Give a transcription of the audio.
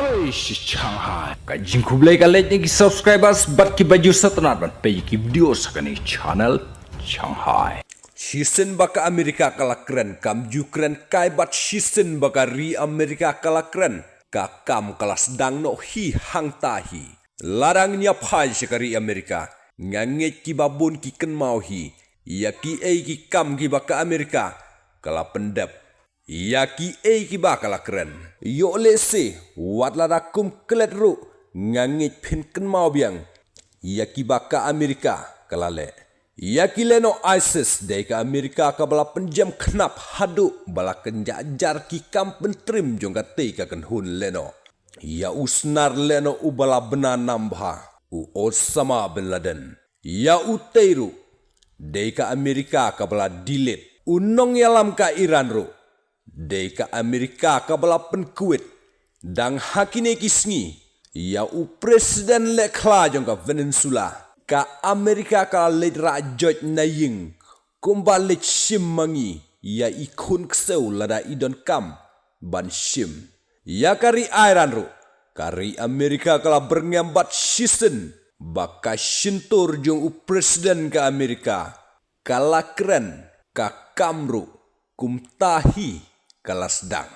Oish, Shanghai. Kajing kublai kalet ni subscribers bat ki baju satnat ban pe ki video sakani channel Shanghai. Shisen baka Amerika kala keren kam ju keren kai bat shisen baka ri Amerika kala keren ka kam kala sedang no hi hang tahi. Larang nya phai sekari Amerika nganget ki babun ki ken mau hi ya ki ki kam ki baka Amerika kala pendep. Ya ki ki bakala keren. Yo lese wat ladakum kelet ru ngangit pin ken mau biang. Ya ki baka Amerika kala le. Ya ki leno ISIS dai ka Amerika ka bala penjam kenap hadu bala kenjajar ki kam pentrim jong ka te ka ken hun leno. Ya usnar leno ubala bena nambha u Osama bin Laden. Ya uteiru dai ka Amerika ka bala dilit. Unong yalam ka Iran ru. Deka Amerika kabala penkuit dang hakine kisngi ya u presiden lekla jong ka Venezuela ka Amerika ka ledra joj naying kumbalik shimmangi ya ikun kseu lada idon kam ban shim ya kari Iran ru kari Amerika kala bernyambat shisen baka shintur jong u presiden ka Amerika kala keren ka kamru kumtahi kelas sedang.